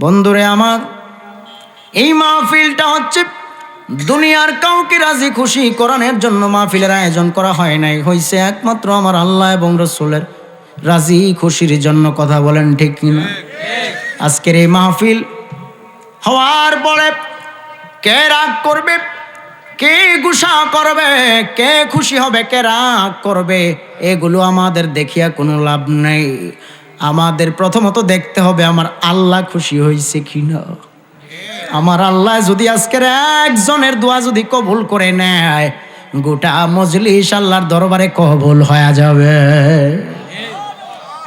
বন্ধুরে আমার, এই মাহফিলটা হচ্ছে দুনিয়ার কাউকে রাজি খুশি করানোর জন্য মাহফিলের আয়োজন করা হয় নাই, হয়েছে একমাত্র আমার আল্লাহ এবং রসুলের রাজি খুশির জন্য। কথা বলেন ঠিক কিনা? আজকের এই মাহফিল হওয়ার পরে কে রাগ করবে, কে গুসা করবে, কে খুশি হবে, কে রাগ করবে, এগুলো আমাদের দেখিয়া কোনো লাভ নেই। আমাদের প্রথমত দেখতে হবে আমার আল্লাহ খুশি হয়েছে কিনা। আমার আল্লাহ যদি আজকের একজনের দোয়া যদি কবুল করে নেয়, গোটা মজলিস আল্লাহর দরবারে কবুল হয়ে যাবে।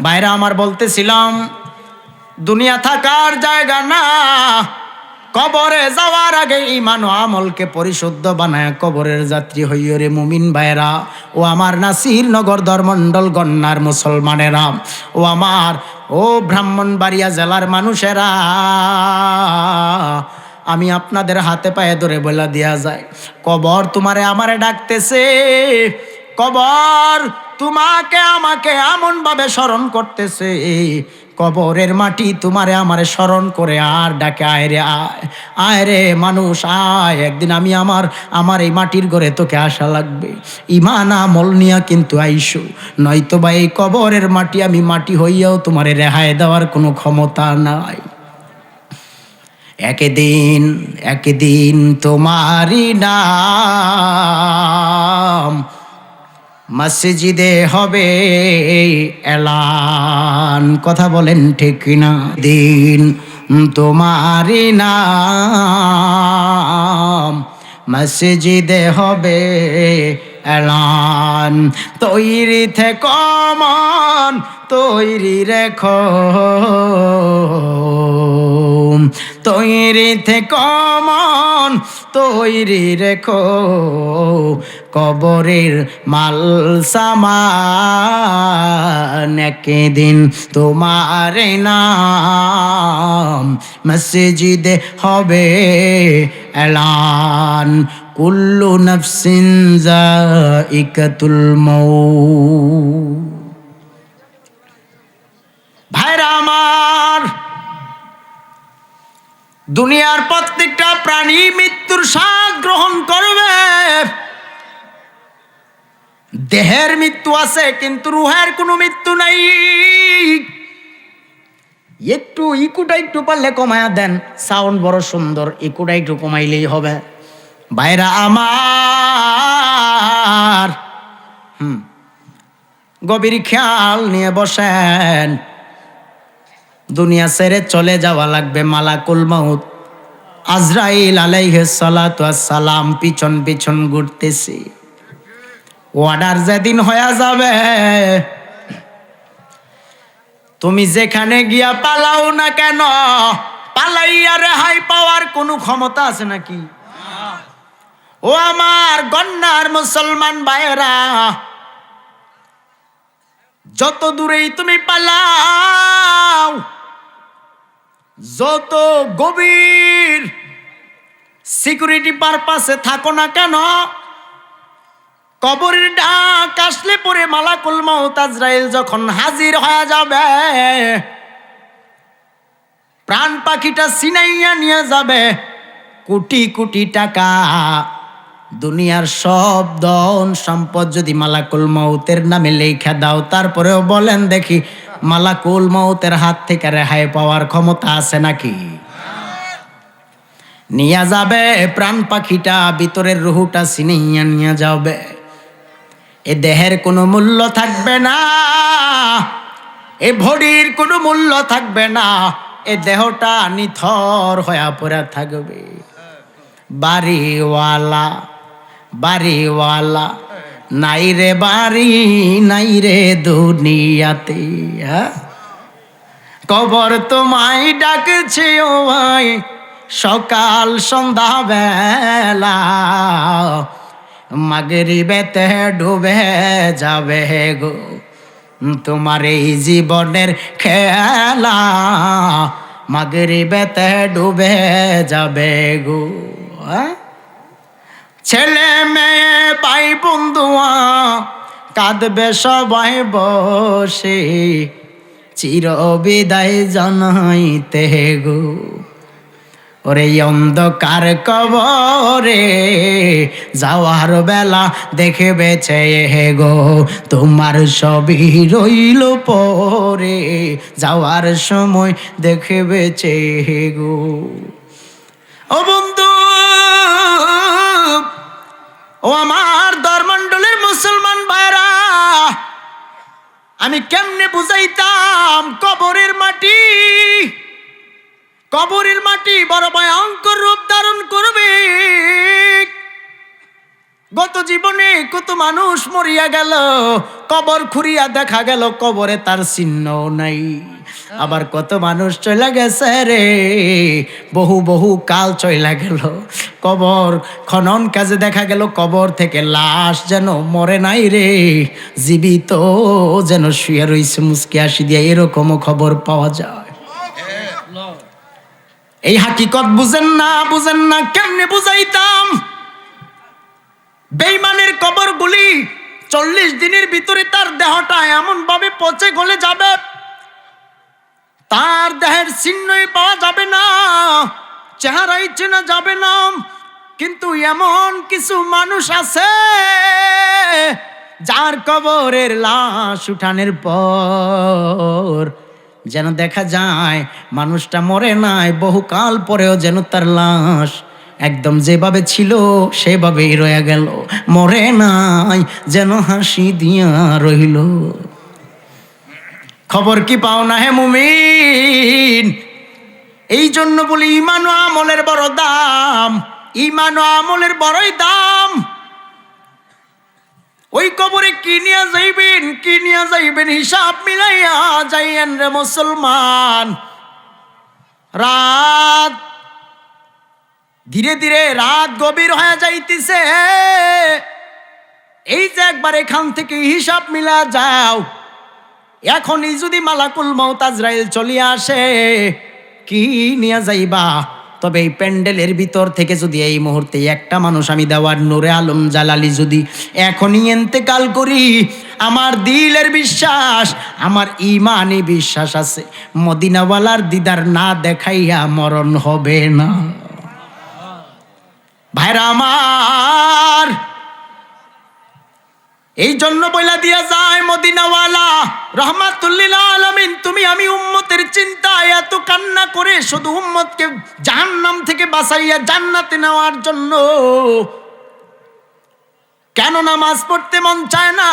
বাইরে আমার বলতেছিলাম, দুনিয়া থাকার জায়গা না, কবরে যাওয়ার আগে ঈমান ও আমলকে পরিশুদ্ধ বানায় কবরের যাত্রী হইও রে মুমিন ভাইরা। ও আমার নাসিরনগর ধর্মমণ্ডল গণ্যার মুসলমানেরা, ও আমার ও ব্রাহ্মণবাড়িয়া জেলার মানুষেরা, আমি আপনাদের হাতে পায়ে ধরে বলে দেয়া যায়, কবর তোমারে আমারে ডাকতেছে। কবর তোমাকে আমাকে এমন ভাবে স্মরণ করতেছে, কবরের মাটি তোমারে আমারে স্মরণ করে আর ডাকে, আয় রে আয়, আয় রে মানুষ আয়, একদিন আমি আমার এই মাটির ঘরে তোকে আসা লাগবে। ঈমান আমল নিয়া কিন্তু আইসো, নয়তো বা এই কবরের মাটি আমি মাটি হইয়াও তোমারে রেহাই দেওয়ার কোনো ক্ষমতা নাই। একদিন তোমারই নাম মসজিদে হবে এলান। কথা বলেন ঠিক কিনা? দিন তোমারই নাম মসজিদে হবে এলান। তৈরি থেকো মন, তৈরি রেখো, তৈরি থেকো মন, তৈরি রেখো, কবরের মাল সামান একদিন তোমার নাম মসজিদে হবে এলান। কুল্লু নফসিন যায়িকাতুল মউত। ভাইরা আমার, দুনিয়ার প্রত্যেকটা প্রাণী মৃত্যুর স্বাদ গ্রহণ করবে। দেহের মৃত্যু আছে কিন্তু রুহের কোনো মৃত্যু নাই। একটু ইকুটা একটু পারলে কমায়া দেন, সাউন্ড বড় সুন্দর, ইকুটা একটু কমাইলেই হবে। ভাইরা আমার, গভীর খেয়াল নিয়ে বসেন। দুনিয়া ছেড়ে চলে যাওয়া লাগবে, মালাকুল মউত আজরাইল আলাইহিস সালাতু ওয়াস সালাম পিছন পিছন ঘুরতেছে। অর্ডার যেদিন হয়ে যাবে, তুমি যেখানে গিয়া পালাও না কেন, পালাইয়া রেহাই পাওয়ার কোনো ক্ষমতা আছে নাকি? ও আমার গণ্যার মুসলমান ভাইয়েরা, যত দূরেই তুমি পালাও, যত গভীর সিকিউরিটি পারপাসে থাকো না কেন, কবরের ডাক আসলে পরে মালাকুল মউত আজরাইল যখন হাজির হয়ে যাবে, প্রাণ পাখিটা ছিনাইয়া নিয়ে যাবে। কোটি কোটি টাকা, দুনিয়ার সব ধন সম্পদ যদি মালাকুল মউতের নামে লেখা দাও, তারপরেও বলেন দেখি মালাকুল মউতের হাত থেকে রেহাই পাওয়ার ক্ষমতা আছে নাকি? নিয়ে যাবে প্রাণ পাখিটা, ভিতরের রুহুটা ছিনাইয়া নিয়ে যাবে। এ দেহের কোনো মূল্য থাকবে না, এ বডির কোনো মূল্য থাকবে না, এ দেহটা নিথর হয়ে পড়ে থাকবে। বাড়িওয়ালা বাড়িওয়ালা নাই রে বাড়ি, নাই রে দুনিয়াতে। কবর তোমায় ডাকছে ও ভাই, সকাল সন্ধ্যা বেলা, মাগরিবেতে ডুবে যাবে গো তোমার এই জীবনের খেলা, মাগরিবেতে ডুবে যাবে গো। ছেলে মেয়ে ভাই বন্ধুয়া কাঁদবে সবাই বসে, চির বিদায় জানাইতে গো। ওরে অন্ধকার কবরে যাওয়ার বেলা দেখবেছে গো, তোমার সবই রইল পরে যাওয়ার সময় দেখবেছে গো। ও বন্ধু, ও আমার ধর্মমণ্ডলের মুসলমান ভাইরা, আমি কেমনে বুঝাইতাম কবরের মাটি, কবরের মাটি বড় ভয়ঙ্কর রূপ ধারণ করবে। গত জীবনে কত মানুষ মরিয়া গেল, কবর খুঁড়িয়া দেখা গেল কবরে তার চিহ্ন নাই। আবার কত মানুষ চলে গেছে রে, বহু বহু কাল চলে গেল, কবর খনন কাজে দেখা গেল কবর থেকে লাশ যেন মরে নাই রে, জীবিত যেন শুয়ে রইছে মুচকি হাসি দিয়া, এরকমও খবর পাওয়া যায়। এই হাকিকত বুঝেন না, বুঝেন না, কেমনে বুঝাইতাম? বেঈমানের কবরগুলি 40 দিনের ভিতরে তার দেহটা এমন ভাবে পচে গলে যাবে, তার দেহের চিহ্নই পাওয়া যাবে না, চেহারাই চেনা যাবে না। কিন্তু এমন কিছু মানুষ আছে যার কবরের লাশ উঠানোর পর যেন দেখা যায় মানুষটা মরে নাই, বহুকাল পরেও যেন তার লাশ একদম যেভাবে ছিল সেভাবেই রয়ে গেল, মরে নাই, যেন হাসি দিয়া রইল। খবর কি পাও না হে মুমিন? এই জন্য বলি ঈমান ও আমলের বড় দাম, ঈমান ও আমলের বড়ই দাম। ওই কবরে কি নিয়ে যাইবেন, কি নিয়ে যাইবেন, হিসাব মিলাইয়া যাইয়েন রে মুসলমান। রাত ধীরে ধীরে রাত গভীর হয়ে যাইতেছে, এই যে একবার এখান থেকে হিসাব মিলা যাও। এখনই যদি মালাকুল মউত আজরাইল চলিয়া আসে, কি নিয়ে যাইবা? তবে এই প্যান্ডেলের ভিতর থেকে যদি এই মুহূর্তে একটা মানুষ আমি দেওয়ার নূরে আলম জালালি যদি এখনই ইন্তেকাল করি, আমার দিলের বিশ্বাস, আমার ইমানি বিশ্বাস আছে মদিনাওয়ালার দিদার না দেখাইয়া মরণ হবে না। ভাইরা আমার, এই জন্য বইলা দিয়া যায় মদিনাওয়ালা রহমাতুল্লিল আলামিন, তুমি আমি উম্মতের চিন্তায় এত কান্না করে শুধু উম্মতকে জাহান্নাম থেকে বাঁচাইয়া জান্নাতে নেওয়ার জন্য। কেন নামাজ পড়তে মন চায় না?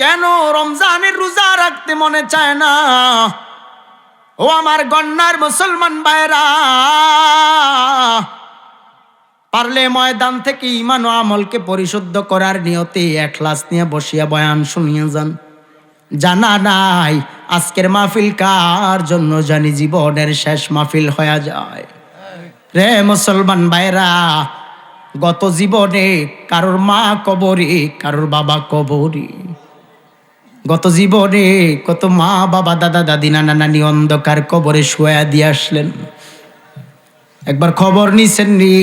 কেন রমজানের রোজা রাখতে মনে চায় না? ও আমার গণ্যার মুসলমান ভাইরা, পারলে ময়দান থেকে ঈমান ও আমলকে পরিশুদ্ধ করার নিয়তে ইখলাস নিয়ে বসিয়া বয়ান শুনিয়া যান। জানা নাই আজকের মাহফিল কার জন্য, জানি জীবনের শেষ মাহফিল হয়ে যায় রে মুসলমান ভাইরা। গত জীবনে কারোর মা কবরে, কারোর বাবা কবরে, গত জীবনে কত মা বাবা দাদা দাদি নানা নানি অন্ধকার কবরে শুয়া দিয়ে আসলেন। একবার খবর নিছেন নি?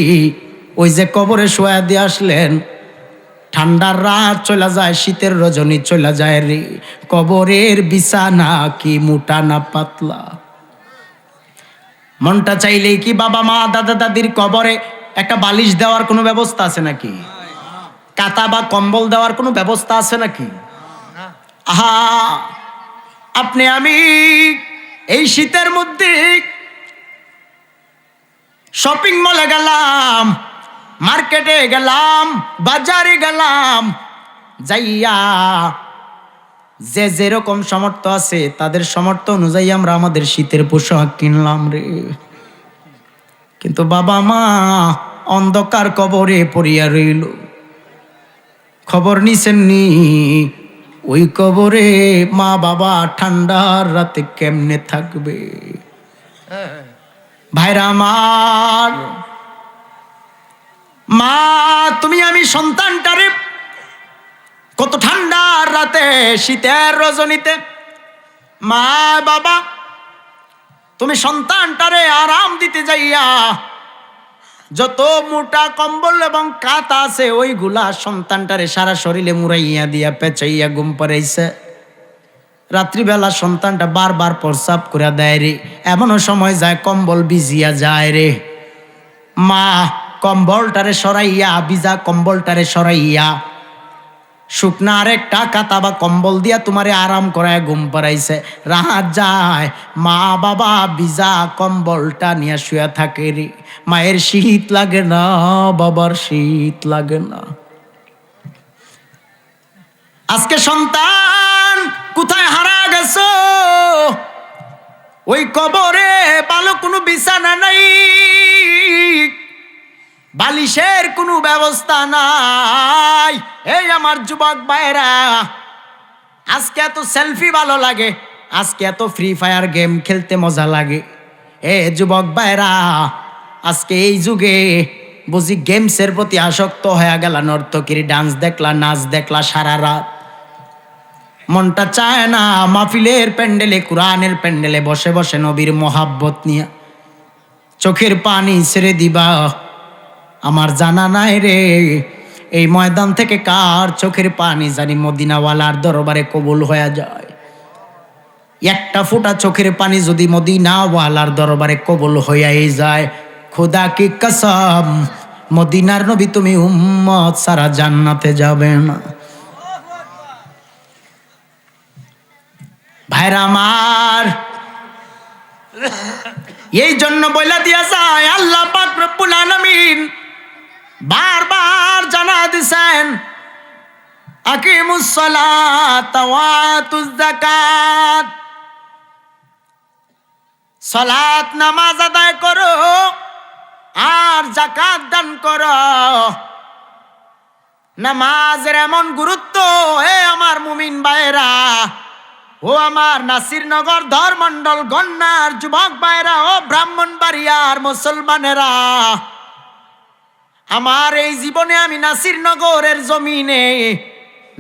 ওই যে কবরে শোয়া দিয়ে আসলেন, ঠান্ডার রাত চলে যায়, শীতের রজনী চলে যায় রে, কবরের বিছানা কি মোটা না পাতলা? মনটা চাইলেই কি বাবা মা দাদা দাদির কবরে একটা বালিশ দেওয়ার কোনো ব্যবস্থা আছে নাকি? কাতা বা কম্বল দেওয়ার কোনো ব্যবস্থা আছে নাকি? আহা, আপনি আমি এই শীতের মধ্যে শপিং মলে গেলাম, মার্কেটে গেলাম, বাজারে গেলাম, যাইয়া যে যেরকম সামর্থ্য আছে তাদের সামর্থ্য অনুযায়ী আমরা আমাদের শীতের পোশাক কিনলাম রে। কিন্তু বাবা মা অন্ধকার কবরে পড়িয়া রইল। খবর নিছেন নি? ওই কবরে মা বাবা ঠান্ডার রাতে কেমনে থাকবে? ভাইরা আমার, মা তুমি আমি সন্তানটারে কত ঠান্ডার রাতে শীতের রজনীতে, মা বাবা তুমি সন্তানটারে আরাম দিতে যাইয়া যত মোটা কম্বল এবং কাঁথা আছে ওইগুলা সন্তানটারে সারা শরীরে মুড়াইয়া দিয়া পেঁচাইয়া ঘুম পাড়াইছে। রাত্রিবেলা সন্তানটা বারবার প্রস্রাব করে দেয় রে, এমনও সময় যায় কম্বল ভিজিয়া যায় রে। মা কম্বলটারে সরাইয়া, ভিজা কম্বলটারে সরাইয়া শুকনা আরেকটা কাতা বা কম্বল দিয়া তোমারে আরাম করায় ঘুম পাড়াইছে। রাত যায়, মা বাবা ভিজা কম্বলটা নিয়ে শুয়ে থাকে রে। মায়ের শীত লাগে না, বাবার শীত লাগে না। আজকে সন্তান কোথায় হারা গেছো? ওই কবরে ভালো কোনো বিছানা নাই, বালিশের কোনো ব্যবস্থা নাই। এই আমার যুবক ভাইরা, আজকে এত সেলফি ভালো লাগে, আজকে এত ফ্রি ফায়ার গেম খেলতে মজা লাগে। এ যুবক ভাইরা, আজকে এই যুগে বুঝি গেমসের প্রতি আসক্ত হয়ে গেল। নর্তকীর ডান্স দেখলা, নাচ দেখলা সারা রাত, মনটা চায় না মাহফিলের প্যান্ডেলে, কোরআনের প্যান্ডেলে বসে বসে নবীর মোহাব্বত নিয়ে চোখের পানি ছেড়ে দিবা। আমার জানা নাই রে, এই ময়দান থেকে কার চোখের পানি জানি মদিনাওয়ালার দরবারে কবুল হয়ে যায়। একটা ফোঁটা চোখের পানি যদি মদিনাওয়ালার দরবারে কবুল হইয়াই যায়, খোদা কি কসম, মদিনার নবী তুমি উম্মত সারা জান্নাতে যাবে না। ভাইরা আমার, এই জন্য বইলা দিয়া যায় আল্লাহ পাক রব্বুল আলামিন বারবার জানা দিছেন, আকিমুস সালাত ওয়া আতুজ যাকাত, সালাত নামাজ আদায় করো আর যাকাত দান করো। নামাজের এমন গুরুত্ব, হে আমার মুমিন ভাইরা, ও আমার নাসিরনগর ধর্মমন্ডল গন্যার যুবক ভাইরা, ও ব্রাহ্মণবাড়িয়ার মুসলমানেরা, আমার এই জীবনে আমি নাসিরনগরের জমিনে,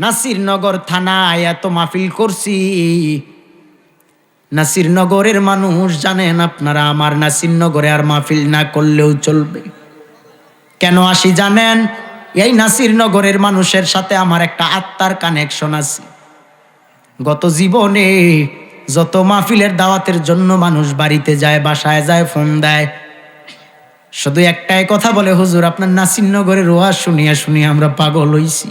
নাসিরনগর থানায় এত মাহফিল করছি। নাসিরনগরের মানুষ জানেন আপনারা, আমার নাসিরনগরে আর মাহফিল না করলেও চলবে। কেন আসি জানেন? এই নাসিরনগরের মানুষের সাথে আমার একটা আত্মার কানেকশন আছে। গত জীবনে যত মাহফিলের দাওয়াতের জন্য মানুষ বাড়িতে যায়, বাসায় যায়, ফোন দেয়, শুধু একটাই কথা বলে, হুজুর আপনার নাসিরনগরের ওয়াজ শুনিয়া শুনিয়া আমরা পাগল হইছি,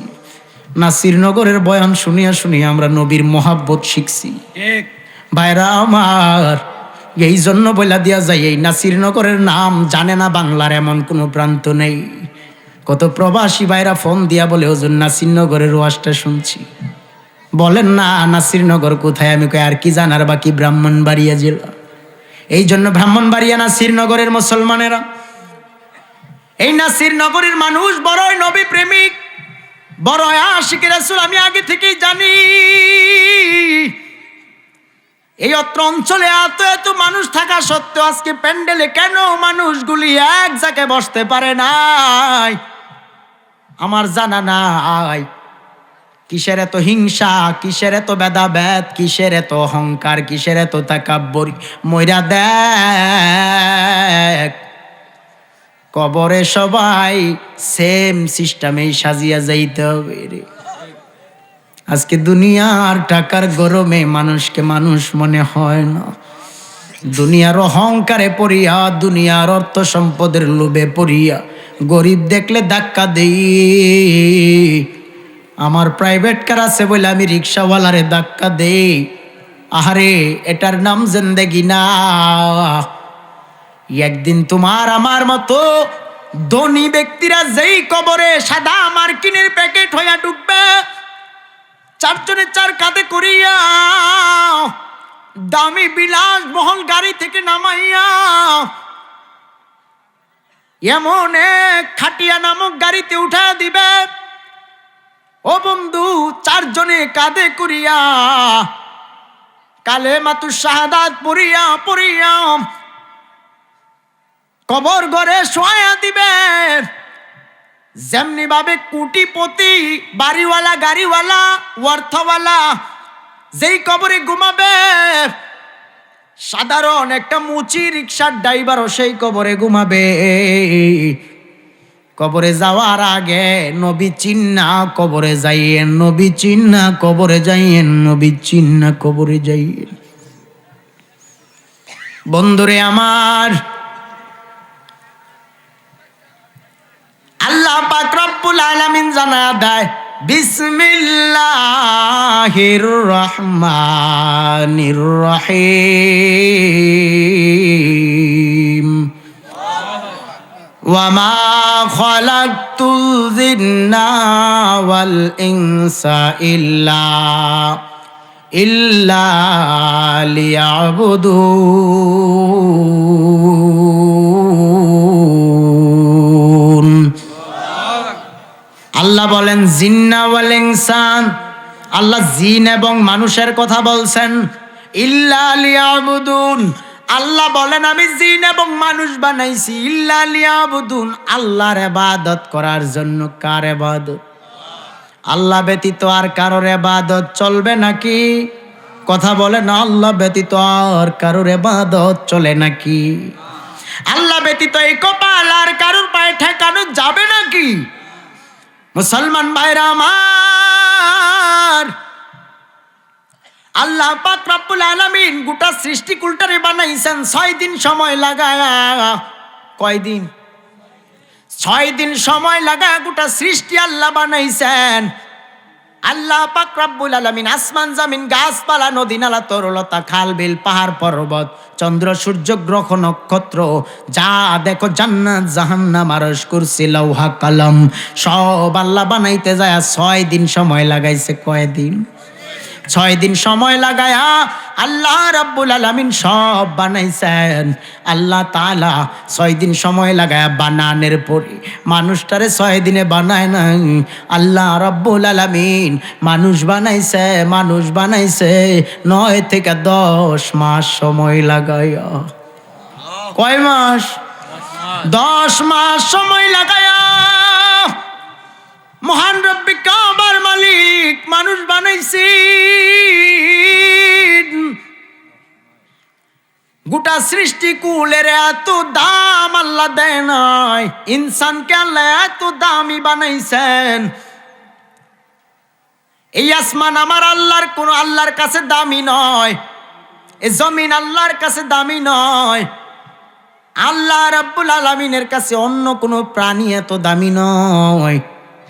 নাসিরনগরের বয়ান শুনিয়া শুনিয়া আমরা নবীর মোহাব্বত শিখছি। ভাইরা আমার, এই জন্য বইলা দিয়া যায়, এই নাসিরনগরের নাম জানে না বাংলার এমন কোনো প্রান্ত নেই। কত প্রবাসী ভাইরা ফোন দিয়া বলে, হুজুর নাসিরনগরের ওয়াজটা শুনছি। বলেন না নাসিরনগর কোথায়? আমি কই আর কি জানার বাকি, ব্রাহ্মণবাড়িয়া জেলা। এই জন্য ব্রাহ্মণবাড়িয়া নাসিরনগরের মুসলমানেরা, এই নাসিরনগরের মানুষ বড়ই নবী প্রেমিক, বড় আশিক রাসূল। আমি আগে থেকেই জানি এই অত্র অঞ্চলে এত এত মানুষ থাকা সত্ত্বেও আজকে প্যান্ডেলে কেন মানুষগুলি এক জায়গায় বসতে পারে নাই আমার জানা নাই। কিসের এত হিংসা, কিসের এত ভেদাভেদ, কিসের এত অহংকার, কিসের এত তাকাব্বুরি? মইরা দেখ, কবরে সবাই সেম সিস্টেমেই সাজিয়া যাইতে হবে রে। আজকে দুনিয়ার টাকার গরমে মানুষকে মানুষ মনে হয় না, দুনিয়ার অহংকারে পড়িয়া, দুনিয়ার অর্থ সম্পদের লোভে পড়িয়া গরিব দেখলে ধাক্কা দেই। আমার প্রাইভেট কার আছে বলে আমি রিক্সাওয়ালারে ধাক্কা দেই। আহারে, এটার নাম জিন্দেগি না। একদিন তোমার আমার মতো ধনী ব্যক্তিরা যেই কবরে সাদা মার্কিনের প্যাকেট হইয়া ঢুকবে, চারজনের চার কাঁধে করিয়া দামি বিলাস মহল গাড়ি থেকে নামাইয়া এমন এক খাটিয়া নামক গাড়িতে উঠা দিবে। ও বন্ধু, চারজনে কাঁধে করিয়া কালেমাতুশ শাহাদাত পড়িয়া পড়িয়া কবর ঘরে শোয়া দিবে। যেমনি ভাবে কোটিপতি, বাড়িওয়ালা, গাড়িওয়ালা, অর্থওয়ালা যেই কবরে ঘুমাবে, সাধারণ একটা মুচি রিক্সার ড্রাইভারও সেই কবরে ঘুমাবে। কবরে যাওয়ার আগে নবী চিন্না কবরে যাইয়েন, নবী চিন্না কবরে যাইয়েন, নবী চিন্না কবরে যাইয়েন। বন্ধুরে আমার, আল্লাহ পাক রব্বুল আলামিন জানা দেয় বিসমিল্লাহির রহমানির রহিম ওয়া মা খালাকতুল জিন্না ওয়াল ইনসা ইল্লা লিয়াবুদুন। আল্লাহ বলেন জিন্না ওয়াল ইনসান, আল্লাহ জিন এবং মানুষের কথা বলছেন। ইল্লা লিয়াবুদুন, আল্লাহ বলেন আমি জিন এবং মানুষ বানাইছি ইল্লা লিয়াবুদুন, আল্লাহর ইবাদত করার জন্য। কার ইবাদত? আল্লাহ ব্যতীত আর কারোর ইবাদত চলবে নাকি? কথা বলে না, আল্লাহ ব্যতীত আর কারোর ইবাদত চলে নাকি? আল্লাহ ব্যতীত এই কপাল আর কারোর পায়ে ঠেকানো যাবে নাকি? মুসলমান ভাইরা আমার, আল্লাহ পাক রব্বুল আলামিন গোটা সৃষ্টি কুলটারে বানাইছেন 6 দিন সময় লাগায়া। কয় দিন? 6 দিন সময় লাগায়া গোটা সৃষ্টি আল্লাহ বানাইছেন। আল্লাহ পাক রব্বুল আলামিন আসমান জমিন গাছপালা নদী নালা তরলতা খাল বিল পাহাড় পর্বত চন্দ্র সূর্য গ্রহ নক্ষত্র যা দেখো জান্নাত জাহান্নাম আরশ কুরসি লৌহা কলম সব আল্লাহ বানাইতে যায় 6 দিন সময় লাগাইছে। কয় দিন? 6 দিন সময় লাগায়া আল্লাহ রাব্বুল আলামিন সব বানাইছেন। আল্লাহ তাআলা 6 দিন সময় লাগায়া বানানোর পরে মানুষটারে 6 দিনে বানায় নাই। আল্লাহ রাব্বুল আলামিন মানুষ বানাইছে 9 থেকে 10 মাস সময় লাগায়া। কয় মাস? 10 মাস সময় লাগায়া মহান রব্বে কাবার মালিক মানুষ বানাইছি। গোটা সৃষ্টি কুলের এত দাম আল্লাহ দেয় নাই, ইনসানকে আল্লাহ এত দামি বানাইছেন। এই আসমান আমার আল্লাহর কোন আল্লাহর কাছে দামি নয়, এই জমিন আল্লাহর কাছে দামি নয়। আল্লাহ রাব্বুল আলামিনের কাছে অন্য কোনো প্রাণী এত দামি নয়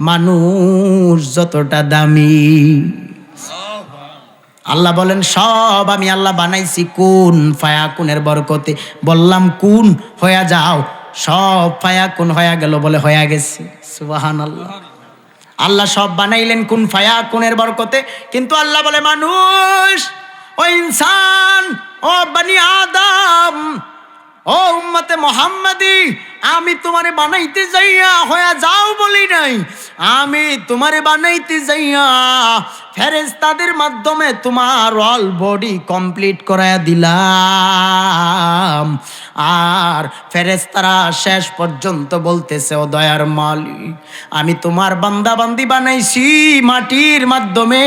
মানুষ যতটা দামি। আল্লাহ বলেন সব আমি আল্লাহ বানাইছি কুন ফায়াকুনের বরকতে। বললাম কুন হয়ে যাও, সব ফায়াকুন হয়ে গেল, বলে হয়ে গেছে। সুবহানাল্লাহ। আল্লাহ সব বানাইলেন কুন ফায়াকুনের বরকতে, কিন্তু আল্লাহ বলে মানুষ, ও ইনসান, ও বনি আদম, ও উম্মতে মুহাম্মাদি, আমি তোমারে বানাইতে যাইয়া হয়ে যাও বলি নাই, আমি তোমারে বানাইতে যাইয়া ফেরেশতাদের মাধ্যমে তোমার অল বডি কমপ্লিট করায়া দিলাম। আর ফেরেশতারা শেষ পর্যন্ত বলতেছে ও দয়ার মালিক, আমি তোমার বান্দা বান্দি বানাইছি মাটির মাধ্যমে।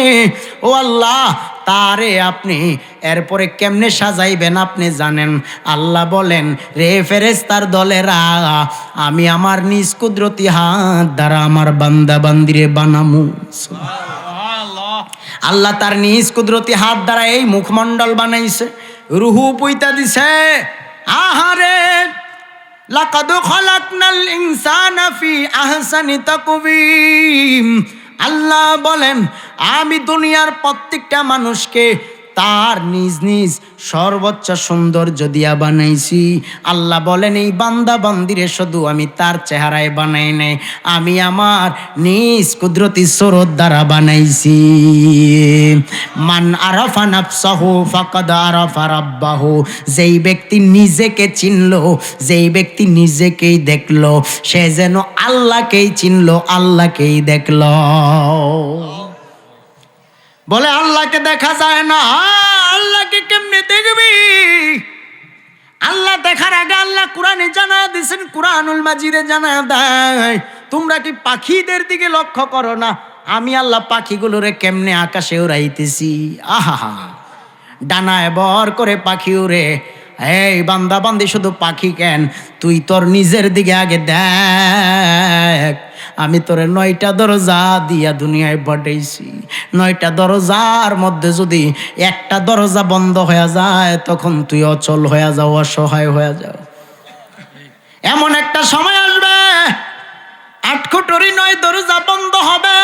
ও আল্লাহ, তারে আপনি এরপরে কেমনে সাজাইবেন আপনি জানেন। আল্লাহ বলেন রে ফেরেশতার দলেরা, আমি আমার নিজ কুদরতি হাত দ্বারা আমার বান্দা বান্দিরে বানামু। আল্লাহ তার নিজ কুদরতি হাত দ্বারা এই মুখমণ্ডল বানাইছে, রুহু পুইতা দিছে। আহারে লাকাদ খালাকনাল ইনসানা ফি আহসানি তাকওয়িম। আল্লাহ বলেন আমি দুনিয়ার প্রত্যেকটা মানুষকে তার নিজ নিজ সর্বোচ্চ সৌন্দর্য দিয়া বানাইছি। আল্লাহ বলেন এই বান্দা বান্দিরে শুধু আমি তার চেহারায় বানাই নাই, আমি আমার নিজ কুদরতি সুরত দ্বারা বানাইছি। মান আরাফা নাফসাহু ফাকাদ আরাফা রাব্বাহু। যেই ব্যক্তি নিজেকে চিনলো, যেই ব্যক্তি নিজেকেই দেখলো, সে যেন আল্লাহকেই চিনলো, আল্লাহকেই দেখলো। বলে আল্লাহকে দেখা যায় না, আল্লাহকে কেমনে দেখবি? আল্লাহ দেখার আগে আল্লাহ কোরআনে জানা দিয়েছেন, কুরআনুল মাজিদে জানা দেয়, তোমরা কি পাখিদের দিকে লক্ষ্য করো না? আমি আল্লাহ পাখিগুলোরে কেমনে আকাশে উড়াইতেছি। আহা, ডানায় বর করে পাখি উড়ে, এই বান্দা বান্দি শুধু পাখি কেন, তুই তোর নিজের দিকে আগে দেখ। আমি তোরে 9টা দরজা দিয়া দুনিয়ায় পাঠাইছি। 9টা দরজার মধ্যে যদি একটা দরজা বন্ধ হয়ে যায়, তখন তুই অচল হয়ে যাও, অসহায় হয়ে যাও। এমন একটা সময় আসবে, 8 কোটরি 9 দরজা বন্ধ হবে,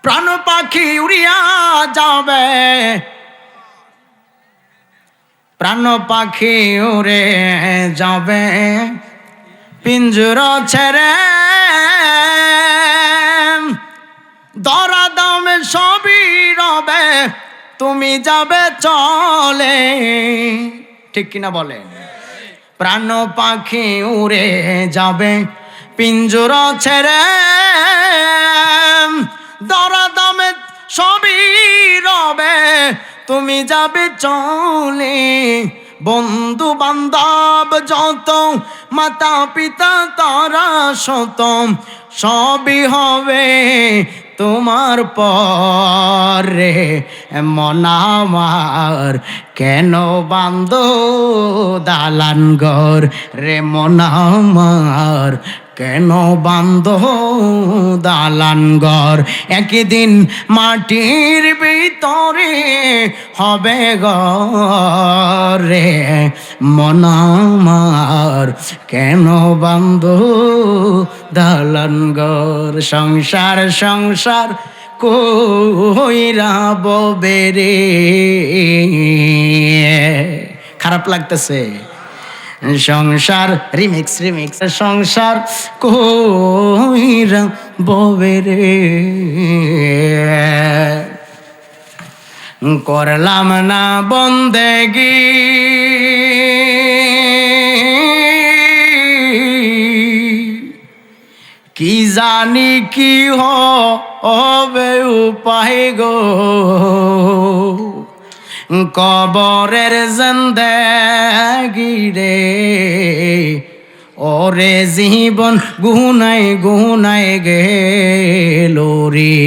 প্রাণ পাখি উড়িয়া যাবে, প্রাণ পাখি উড়ে যাবে পিঞ্জরা ছেড়ে, দরা দামে সবই রবে, তুমি যাবে চলে। ঠিক কিনা বলেন? প্রাণ পাখি উড়ে যাবে পিঞ্জরা ছেড়ে, দরা দামে সবই রবে, তুমি যাবে চলে। বন্ধু বান্ধব যত, মাতা পিতা তারা শত, সবই হবে তোমার পরে। মন আমার কেন বান্ধ দালান ঘর রে, মন আমার কেন বান্ধ দালান ঘর। একদিন মাটির ভিতরে হবে ঘর রে, মন আমার কেন বান্ধ দালান ঘর। সংসার সংসার কইরা ববে রে, খারাপ লাগতেছে? সংসার রিমিক্স রিমিক্স, সংসার কইরা ববে রে, করলাম না বন্দেগি, কি জানি কি হবে উপায় গো, কবরের জিন্দেগি রে, ওরে জীবন গুনায় গুনায় গেল রে,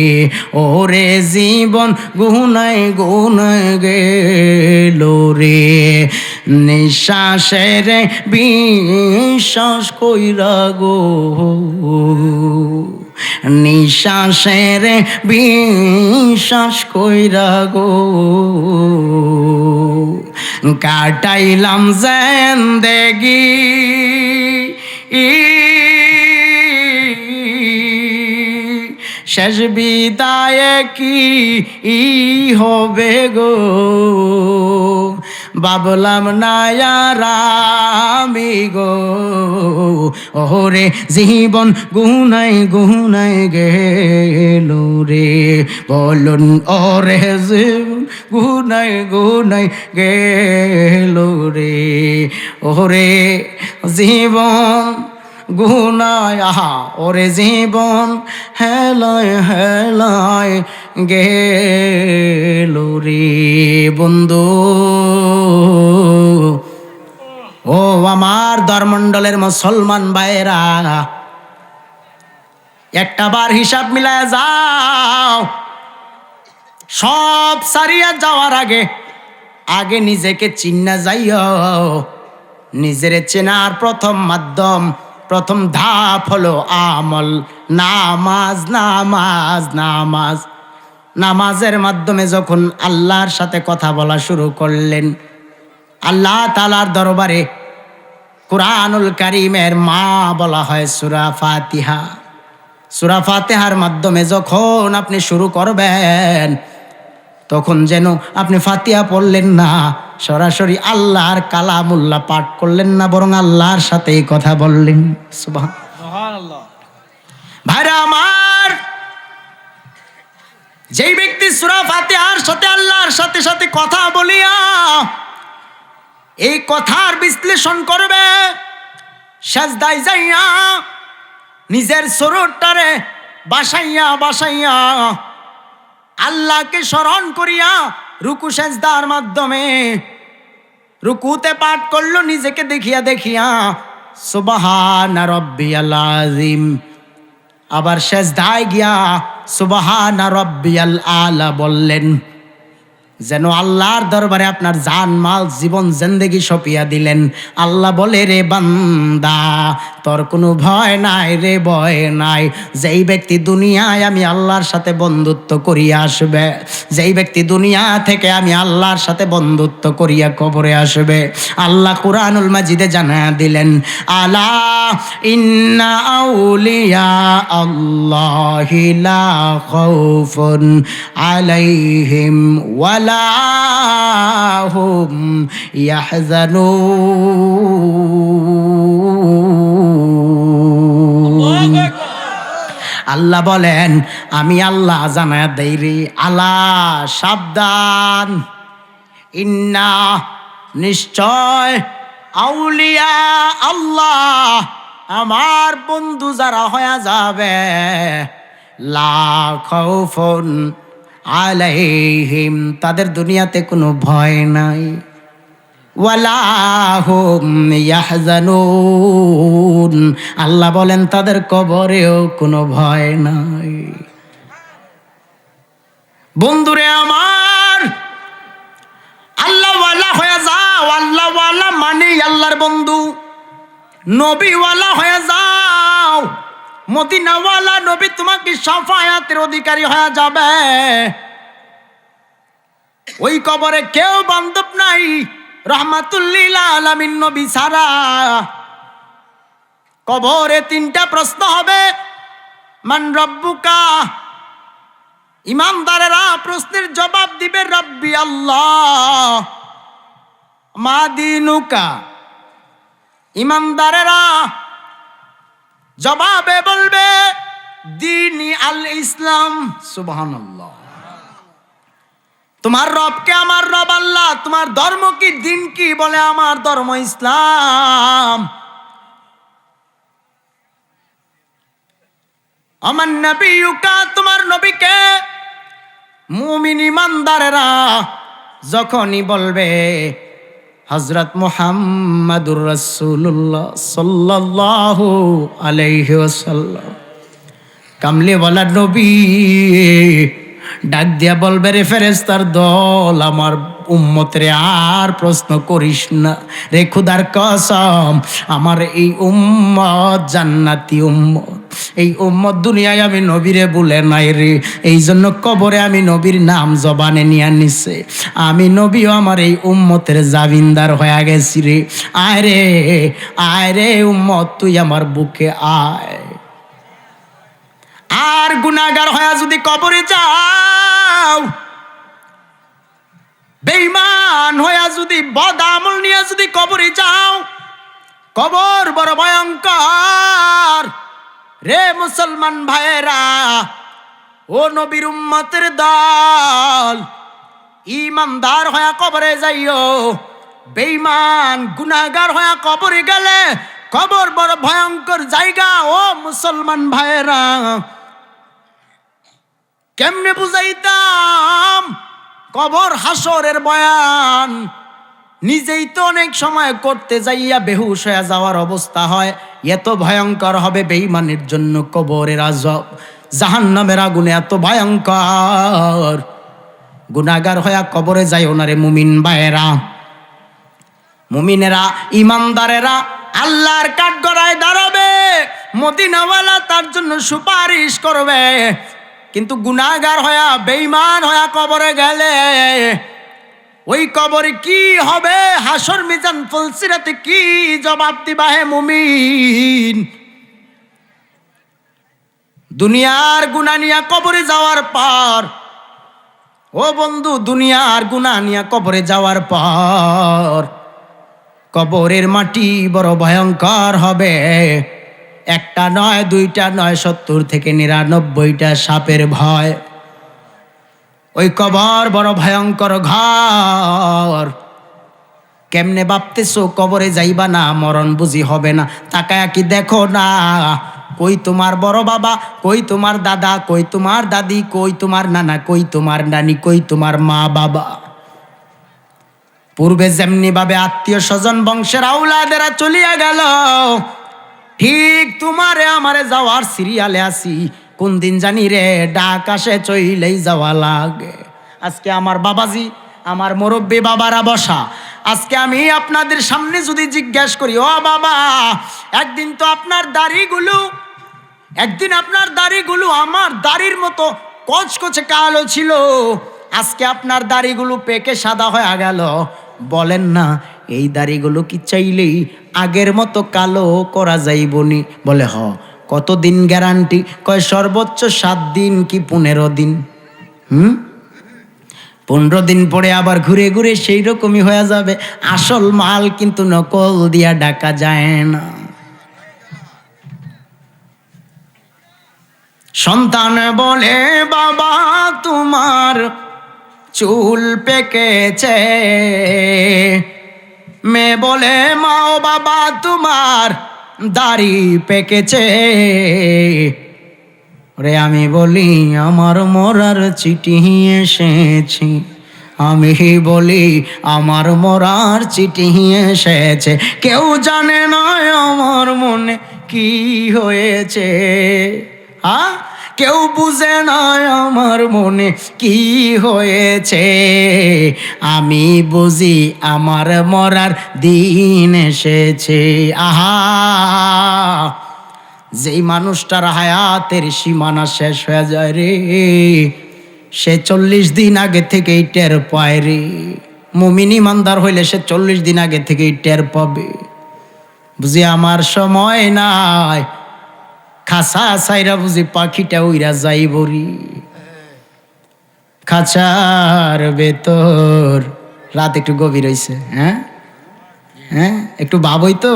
ওরে জীবন গুনায় গুনায় গেল রে। নিঃশ্বাসের বিশ্বাস কইরা গো, নিঃশ্বাসের বিশ্বাস কইরা গো, কাটাইলাম জিন্দেগি, শেষ বিদায়ে কি হবে গো, ভাবলাম না আর আমি গো, ওরে জীবন গুনায় গুনায় গেল রে, বলুন ওরে জীবন গুনায় গুনায় গেল রে, ওরে জীবন গুনায়, আহা ওরে জীবন হেলায় হেলায় গেল রে। বন্ধু ও আমার ধর্মমণ্ডলের মুসলমান ভাইয়েরা, একটা বার হিসাব মিলায় যাও। সব সারিয়া যাওয়ার আগে আগে নিজেকে চিন্না যাইও। নিজের চেনার প্রথম মাধ্যম, প্রথম ধাপ হলো আমল, নামাজ নামাজ নামাজ। নামাজের মাধ্যমে যখন আল্লাহর সাথে কথা বলা শুরু করলেন, আল্লাহ তাআলার দরবারে কুরআনুল কারীমের মা বলা হয় সূরা ফাতিহা। সূরা ফাতিহার মাধ্যমে যখন আপনি শুরু করবেন, তখন যেন আপনি ফাতিহা পড়লেন না, সরাসরি আল্লাহর কালামুল্লাহ পাঠ করলেন না, বরং আল্লাহর সাথেই কথা বললেন। সুবহানাল্লাহ। ভাইরা আমার, যেই ব্যক্তি সূরা ফাতিহার সাথে আল্লাহর সাথে সাথে কথা বলিয়া এই কথার বিশ্লেষণ করবে, সাজদায় যাইয়া নিজের শরীরটারে বাসাইয়া বাসাইয়া আল্লাহকে স্মরণ করিয়া রুকু সেজদার মাধ্যমে রুকুতে পাঠ করলো নিজেকে দেখিয়া দেখিয়া সুবহানা রাব্বিয়াল আযীম। আবার সেজদায় গিয়া সুবহানা রাব্বিয়াল আলা বললেন। যেন আল্লাহর দরবারে আপনার জান মাল জীবন জিন্দেগি সপিয়া দিলেন। আল্লাহ বলে, রে বান্দা, তোর কোনো ভয় নাই রে, ভয় নাই। যেই ব্যক্তি দুনিয়ায় আমি আল্লাহর সাথে বন্ধুত্ব করিয়া আসবে, যেই ব্যক্তি দুনিয়া থেকে আমি আল্লাহর সাথে বন্ধুত্ব করিয়া কবরে আসবে, আল্লাহ কুরআনুল মাজিদে জানায়া দিলেন, আলা ইন্না আউলিয়া আল্লাহি লা খাউফুন আলাইহিম ওয়ালা হুম ইয়াহজানুন। আল্লাহ বলেন, আমি আল্লাহ জানায়া দেই রে, আলা সাবধান, ইন্না নিশ্চয়, আউলিয়া আল্লাহ আমার বন্ধু যারা হয়ে যাবে, লা খাউফুন আলাইহিম তাদের দুনিয়াতে কোনো ভয় নাই, ওয়ালা হুম ইয়াহজানুন আল্লাহ বলেন তাদের কবরেও কোনো ভয় নাই। বন্ধুরে আমার, আল্লাহওয়ালা হয়ে যাও। আল্লাহওয়ালা মানে আল্লাহর বন্ধু। নবীওয়ালা হয়ে যাও। মদিনাওয়ালা নবী তোমাকে শাফায়াতের অধিকারী হয়ে যাবে। ওই কবরে কেউ বান্ধব নাই রহমাতুল্লিল আলামিন নবী ছাড়া। কবরে তিনটা প্রশ্ন হবে, মান রব্বুকা, ইমানদারেরা প্রশ্নের জবাব দিবে রব্বি আল্লাহ। মা দিনুকা, ইমানদারেরা জবাবে বলবে দিনি আল ইসলাম। সুবহানাল্লাহ। তোমার রবকে আমার রব আল্লাহ, তোমার ধর্ম কি, দিন কি? বলে আমার ধর্ম ইসলাম। আমার নবীকা, তোমার নবীকে। মুমিন ইমানদারেরা যখনই বলবে হযরত মুহাম্মাদুর রাসূলুল্লাহ সাল্লাল্লাহু আলাইহি ওয়াসাল্লাম, কামলিওয়ালা নবী ডাক দিয়া বলবে, রে ফেরেশতার দল, আমার উম্মতরে আর প্রশ্ন করিস না রে, খোদার কসম আমার এই উম্মত জান্নাতি উম্মত। এই উম্মত দুনিয়ায় আমি নবীরে বলে নাই রে, এই জন্য কবরে আমি নবীর নাম জবানে নিয়ে নিছে। আমি নবীও আমার এই উম্মতের জামিনদার হয়ে গেছি রে। আয় রে, আয় রে উম্মত, তুই আমার বুকে আয়। আর গুনাহগার হয়ে যদি কবরে যাও, বেঈমান হয়ে যদি বদ আমল নিয়ে যদি কবরে যাও, কবর বড় ভয়ঙ্কর রে মুসলমান ভাইয়েরা। ও নবীর উম্মতের দল, ইমানদার হয়ে কবরে যাইও। বেঈমান গুনাহগার হয়ে কবরে গেলে কবর বড় ভয়ঙ্কর জায়গা। ও মুসলমান ভাইয়েরা, কেমনে বুঝাইতাম কবর হাসরের বয়ান? নিজেই তো অনেক সময় করতে যাইয়া বেহুশ হয়ে যাওয়ার অবস্থা হয়। এত ভয়ঙ্কর হবে বেঈমানের জন্য কবরের আযাব, জাহান্নামের আগুনে এত ভয়ঙ্কর। গুনাহগার হয়ে কবরে যাইও না রে মুমিন ভাইয়েরা। মুমিনেরা, ইমানদারেরা আল্লাহর কাঠগড়ায় দাঁড়াবে, মদিনাওয়ালা তার জন্য সুপারিশ করবে। কিন্তু গুনাহগার হয়া বেঈমান হয়া কবরে গেলে ওই কবরে কি হবে? হাসর মিজান ফুলসিরাতে কি জবাব দিবা হে মুমিন? দুনিয়ার গুনাহ নিয়া কবরে যাওয়ার পর, ও বন্ধু, দুনিয়ার গুনাহ নিয়া কবরে যাওয়ার পর কবরের মাটি বড় ভয়ঙ্কর হবে। একটা নয়, দুইটা নয়, 70 থেকে 99টা সাপের ভয়। ওই কবর বড় ভয়ঙ্কর ঘর। কেমনে ভাবতেছো কবরে যাইবা না, মরণ বুঝি হবে না? তাকায়া কি দেখো না, কই তোমার বড় বাবা, কই তোমার দাদা, কই তোমার দাদি, কই তোমার নানা, কই তোমার নানি, কই তোমার মা বাবা? পূর্বে যেমনি ভাবে আত্মীয় স্বজন বংশের আউলাদেরা চলিয়া গেল, ঠিক তোমারে আমারে যাওয়ার সিরিয়ালে আসি। কোন দিন জানি রে ডাক আসে, চইলেই যাওয়া লাগে। আজকে আমার বাবাজি আমার মুরব্বী বাবারা বসা, আজকে আমি আপনাদের সামনে যদি জিজ্ঞাসা করি, ও বাবা, একদিন আপনার দাড়িগুলো আমার দাড়ির মতো কচকচে কালো ছিল, আজকে আপনার দাড়িগুলো পেকে সাদা হয়ে গেল, বলেন না এই দাড়িগুলো কি চাইলেই আগের মতো কালো করা যাইবনি? বলে হ। কতদিন গ্যারান্টি? কয় সর্বোচ্চ 7 দিন কি 15 দিন। 15 দিন পরে আবার ঘুরে ঘুরে সেই রকমই হয়ে যাবে। আসল মাল কিন্তু নকল দিয়া ঢাকা যায় না। সন্তান বলে বাবা তোমার চুল পেকেছে, মেয়ে বলে মা ও বাবা তোমার দাড়ি পেকেছে। রে আমি বলি আমার মরার চিঠি এসেছে, আমি বলি আমার মরার চিঠি এসেছে, কেউ জানে না আমার মনে কি হয়েছে। কেউ বুঝে না আমার মনে কি হয়েছে, আমি বুঝি আমার মরার দিন এসেছে। আহা, যেই মানুষটার হায়াতের সীমানা শেষ হয়ে যায় রে, সে 40 দিন আগে থেকেই টের পায় রে। মুমিন ইমানদার হইলে সে 40 দিন আগে থেকেই টের পাবে, বুঝি আমার সময় নাই, খাঁচা সাইরা বুঝি পাখিটা উইরা যাইবরি। খাঁচার ভেতর রাত একটু গভীর হইছে, হ্যাঁ একটু ভাবই তো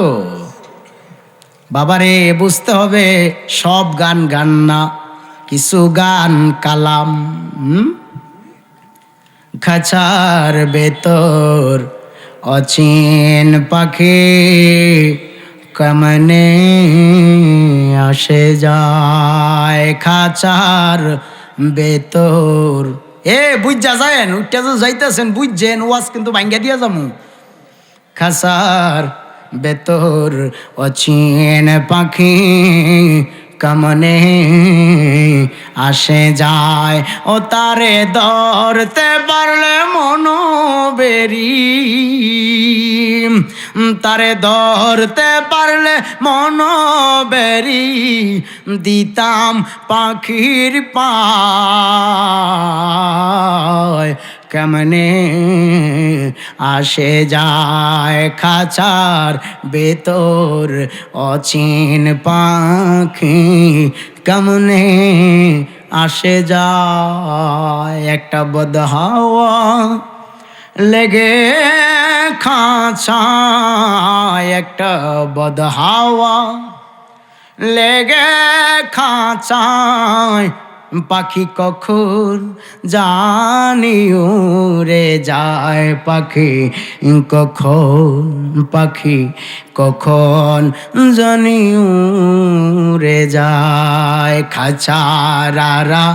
বাবারে, বুঝতে হবে সব গান গান না, কিছু গান কালাম। খাঁচার ভেতর অচিন পাখি কেমনে আসে যায়, খাঁচার ভেতর। বুঝা যায় উঠতে যাইতেছেন, বুঝছেন ওয়াজ কিন্তু ভাঙ্গা দিয়া যামু। খাঁচার ভেতর অচিন পাখি কেমনে আসে যায়, ও তারে ধরতে পারলে মনো বেরি, তারে ধরতে পারলে মনো বেরি, দিতাম পাখির পায় কেমনে আসে যায়, খাঁচার ভেতর অচিন পাখি কেমনে আসে যায়। একটা বদহাওয়া লেগে খাঁচায়, একটা বদহাওয়া লেগে খাঁচায়, পাখি কখন জানি উড়ে যায়, পাখি কখন জানি উড়ে যায়। খাঁচারারা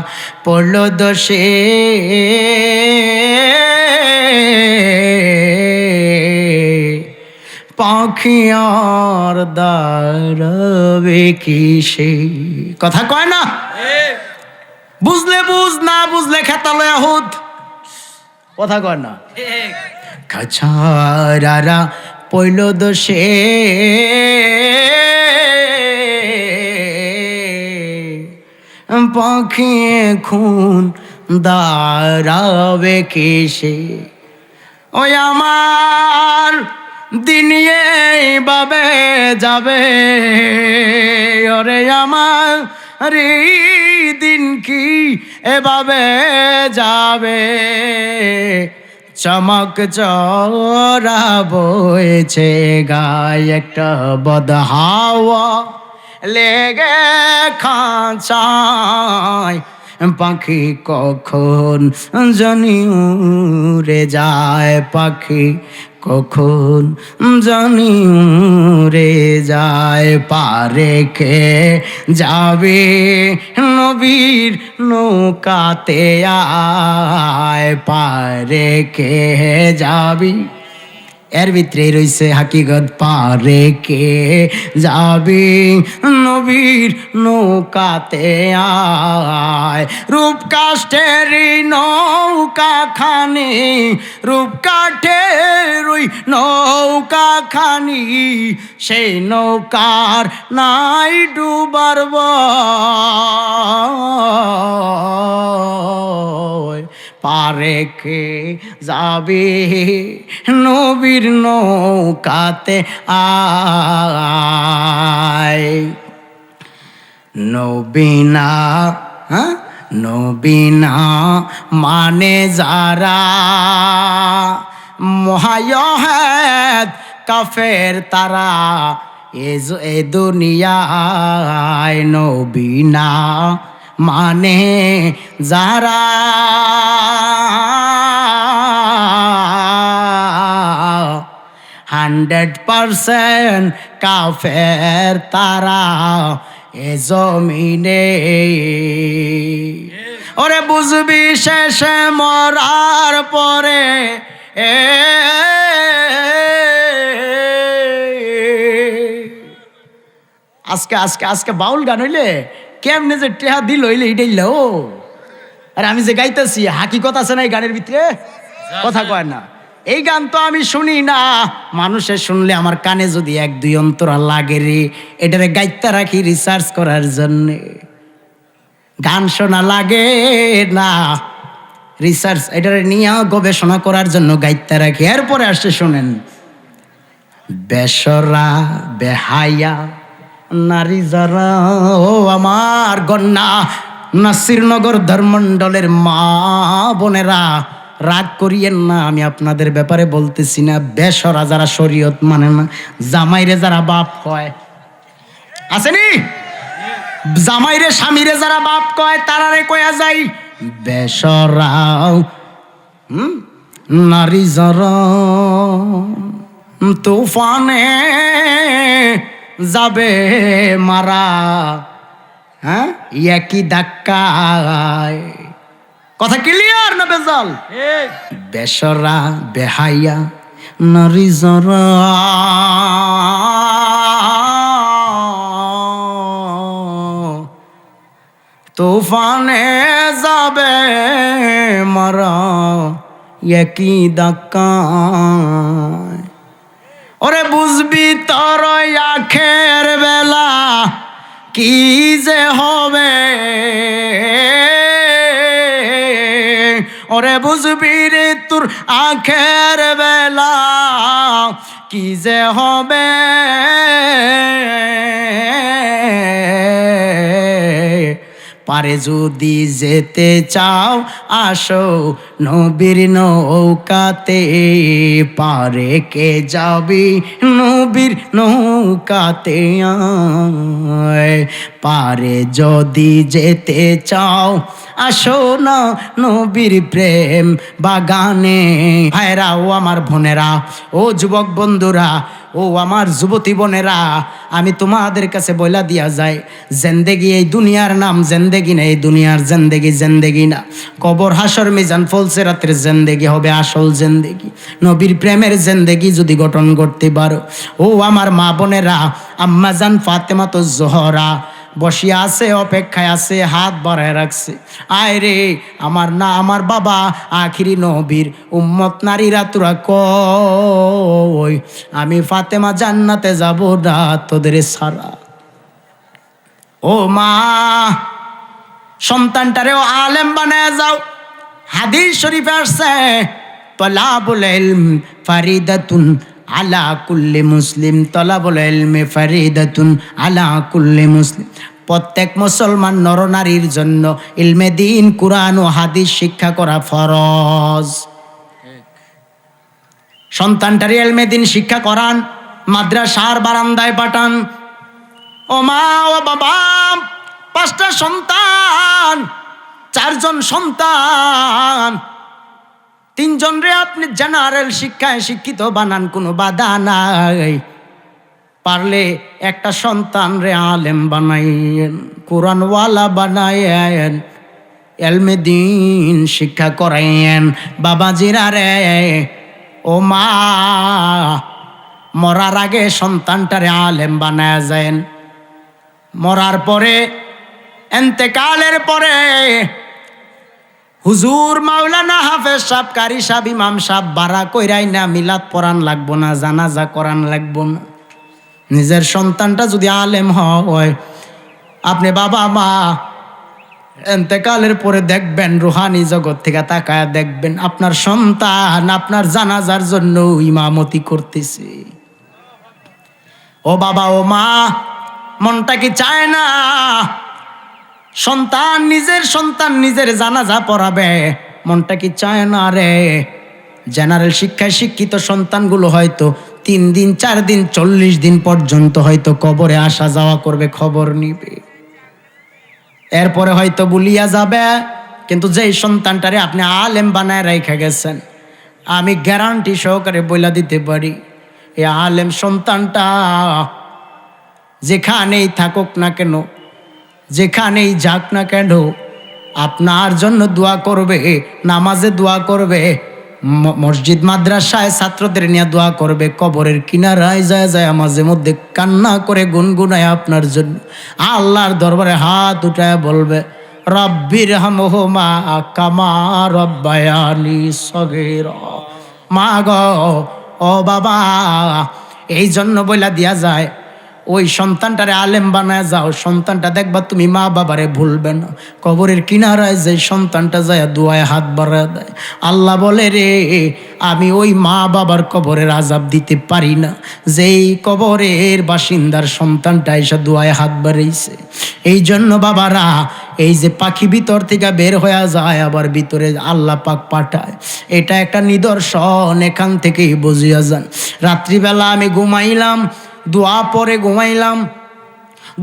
পড়ল দোষে, পাখি আর দাঁড়াবে কিসে? কথা কয় না, বুঝলে বুঝ, না বুঝলে খেতালয়া হুদ। কথা কয় না। খাঁচারারা পইল দোষে, পাখি খুন দাঁড়াবে কিসে? ওই আমার দিন এইভাবে যাবে, ওরে আমার দিন কি এভাবে যাবে, চমক চরা বইছে গায়ে, একটা বদহাওয়া লেগে খাঁচায়, পাখি কখন জানি উড়ে যায়, পাখি কখন জানি উড়ে যায়। পারে কে যাবে নবীর নৌকাতে আয়, পারে কে যাবি এর ভিতরেই রইছে হাকিগত। পারে কে যাবি নবীর নৌকাতে আয়, রূপ কাষ্ঠেরই নৌকা খানি, রূপ কাঠের ওই নৌকা খানি, সেই নৌকার নাই ডুবার ভয়। পারে কে যাবে নবীর নৌকাতে আয়। নবীনা হ্যাঁ নবীনা মানে যারা মহায়ত কাফের তারা এ দুনিয়ায়। নবীনা মানে যারা 100% কাফের তারা এ জমিনে। ওরে বুঝবি শেষে মরার পরে আজকে আজকে আজকে বাউল গান হইলে কেমনে যে টেহা দিল হইলে এটাই লো। আর আমি যে গাইতেছি হাকিকত আছে না এই গানের ভিতরে, কথা কয় না। এই গান তো আমি শুনি না, মানুষে শুনলে আমার কানে যদি 1-2 অন্তরা লাগে রে, এটারে গাইতে রাখি রিসার্চ করার জন্য। গান শোনা লাগে না, রিসার্চ এটারে নিয়ে গবেষণা করার জন্য গাইতে রাখি। এরপরে আসছে শোনেন, বেসরা বেহায়া নারী যারা, ও আমার গন্না নাসিরনগর ধর্মমণ্ডলের মা বোনেরা রাগ করিয়েন না, আমি আপনাদের ব্যাপারে বলতেছি না। বেসরা যারা শরীয়ত মানে না, জামাইরে যারা বাপ কয়, আসেনি জামাইরে স্বামীরে যারা বাপ কয় তারারে কয়া যায় বেসরা নারী যারা। তুফানে যাবে মারা, হ্যাঁ একই ধাক্কায়। কথা ক্লিয়ার না বেজাল? বেসরা বেহাইয়া নারী যারা তুফানে যাবে মারা একই ধাক্কায়। ওরে বুঝবি তোর আখের বেলা কি যে হবে, ওরে বুঝবি রে তোর আখের বেলা কি যে হবে। পারে যদি যেতে চাও আসো নবীর নৌকাতে, পারে কে যাবি নবীর নৌকাতে আয়। পারে যদি যেতে চাও আসো না নবীর প্রেম বাগানে। ভাইরা ও আমার বোনেরা, ও যুবক বন্ধুরা, ও আমার যুবতী বোনেরা, আমি তোমাদের কাছে বইলা দিয়া যায়, জিন্দেগি এই দুনিয়ার নাম জিন্দেগি না, এই দুনিয়ার জিন্দেগি জিন্দেগি না। কবর হাসর মিজান ফলসে রাতের জিন্দেগি হবে আসল জিন্দেগি। নবীর প্রেমের জিন্দেগি যদি গঠন করতে পারো, ও আমার মা বোনেরা, আম্মা জান ফাতেমা তো জোহরা বসিয়া আছে, অপেক্ষায় আছে, হাত বাড়ায় রাখছে। আয় রে আমার না আমার বাবা আখিরি নবীর উম্মত নারীরা তোরা কই, আমি ফাতেমা জান্নাতে যাব না তোদের ছাড়া। ও মা, সন্তানটারেও আলেম বানায় যাও। হাদিস শরীফে আসছে, তলাবুল ইলম ফারিদাতুন আলা কুল্লি মুসলিম, তলাবুল ইলমি ফারিদাতুন আলা কুল্লি মুসলিম। প্রত্যেক মুসলমান নরনারীর জন্য ইলমে দ্বীন কুরআন ও হাদিস শিক্ষা করা ফরজ। সন্তানটারে ইলমে দ্বীন শিক্ষা করান, মাদ্রাসার বারান্দায় পাঠান। ও মা ও বাবা, 5টা সন্তান, 4 জন সন্তান, 3 জন রে আপনি জেনারেল শিক্ষায় শিক্ষিত বানান, কোনো বাধা নাই। পারলে একটা সন্তান রে আলেম বানাইয়েন, কোরআনওয়ালা বানাইয়েন, ইলমে দ্বীন শিক্ষা করাইয়েন। বাবাজিরা রে, ও মা, মরার আগে সন্তানটারে আলেম বানায়া যায়েন, মরার পরে এন্তেকালের পরে হুজুর মাওলানা হাফেজ সাহেব, কারি সাহেব, ইমাম সাহেব বাড়া কইরাই না মিলাদ পড়ান লাগবো না, জানাজা করান লাগবো না। নিজের সন্তানটা যদি আলেম হয়, আপনি বাবা মা এন্তেকালের পরে দেখবেন, রুহানি জগৎ থেকে তাকায়া দেখবেন আপনার সন্তান আপনার জানাজার জন্য ইমামতি করতেছে। ও বাবা ও মা, মনটা কি চায় না নিজের সন্তান নিজের জানাজা পড়াবে? মনটা কি চায় না রে? জেনারেল শিক্ষায় শিক্ষিত সন্তানগুলো হয়তো 3 দিন 4 দিন 40 দিন পর্যন্ত হয়তো কবরে আসা যাওয়া করবে, খবর নিবে, এরপরে হয়তো ভুলিয়া যাবে। কিন্তু যেই সন্তানটারে আপনি আলেম বানায় রেখে গেছেন, আমি গ্যারান্টি সহকারে বইলা দিতে পারি, এই আলেম সন্তানটা যেখানেই থাকুক না কেন, যেখানেই যাক না কেন, আপনার জন্য দোয়া করবে, নামাজে দোয়া করবে, মসজিদ মাদ্রাসায় ছাত্রদের নিয়ে দোয়া করবে, কবরের কিনারায় যায় যায় মাঝে মধ্যে কান্না করে গুনগুনায় আপনার জন্য আল্লাহর দরবারে হাত উঠায় বলবে, রব্বির হামহুমা কামা রব্বায়ানি সগীরা। মা গো, ও বাবা, এই জন্য বইলা দিয়া যায়, ওই সন্তানটারে আলেম বানায় যাও, সন্তানটা দেখবা তুমি মা বাবারে ভুলবে না। কবরের কিনারায় যে সন্তানটা যায় দোয়ায় হাত বাড়ায় দেয়, আল্লাহ বলে রে, আমি ওই মা বাবার কবরের আযাব দিতে পারি না, যেই কবরের বাসিন্দার সন্তানটা এসে দোয়ায় হাত বাড়াইছে। এই জন্য বাবারা, এই যে পাখি ভিতর থেকে বের হয়ে যায় আবার ভিতরে আল্লাহ পাক পাঠায়, এটা একটা নিদর্শন, এখান থেকেই বুঝিয়া যান। রাত্রিবেলা আমি ঘুমাইলাম, দোয়া পরে ঘুমাইলাম,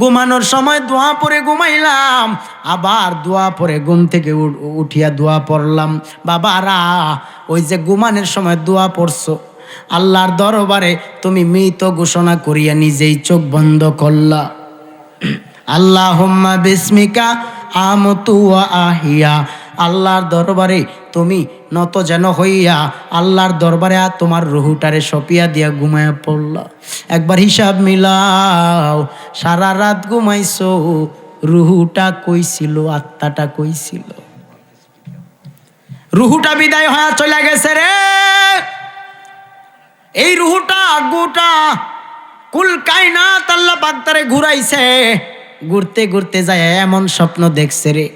ঘুমানোর সময় দোয়া পরে ঘুমাইলাম, আবার দোয়া পরে ঘুম থেকে উঠিয়া দোয়া পড়লাম। বাবারা, ওই যে ঘুমানোর সময় দোয়া পড়ছো, আল্লাহর দরবারে তুমি মৃত ঘোষণা করিয়া নিজেই চোখ বন্ধ করলা, আল্লাহুম্মা বিসমিকা আমতু ওয়া আহিয়া। আল্লাহর দরবারে তুমি নত যেন হইয়া আল্লাহর দরবারে তোমার রুহুটারে সপিয়া দিয়া ঘুমায়া পড়লা। একবার হিসাব মিলাও, সারা রাত ঘুমাইছো, রুহুটা কইছিল, আত্মাটা কইছিল? রুহুটা বিদায় হয়ে চলে গেছে রে। এই রুহুটা গোটা কুল কায়নাত আল্লাহ পাক তারে ঘুরাইছে, ঘুরতে ঘুরতে যায় এমন স্বপ্ন দেখছে রে,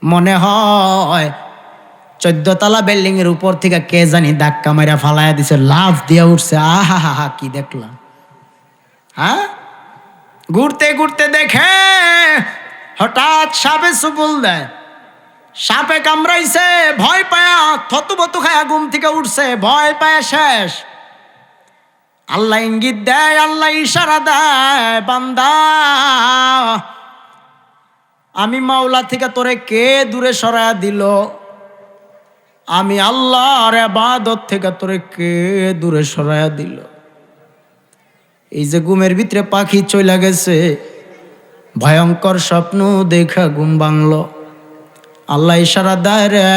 মনে হয় 14 তলা বিল্ডিং এর উপর থেকে কে জানি ধাক্কা মাইরা ফালাইয়া দিছে, লাফ দিয়া উঠছে। আহা হা হা, কি দেখলাম! হ্যাঁ, ঘুরতে ঘুরতে দেখে হঠাৎ সাপে সুপুল দেয়, সাপে কামড়াইছে, ভয় পায়া থতবত খায়া ঘুম থেকে উঠছে, ভয় পায়া শেষ। আল্লাহ ইঙ্গিত দেয়, আল্লাহ ইশারা দেয়, বান্দা আমি মাওলা থেকে তোরে কে দূরে সরায়া দিল? আমি আল্লাহর ইবাদত থেকে তোরে কে দূরে সরায়া দিল? এই যে ঘুমের ভিতরে পাখি চলে গেছে, ভয়ঙ্কর স্বপ্ন দেখা ঘুম ভাঙলো। আল্লাহ ইশারা দেয়, রে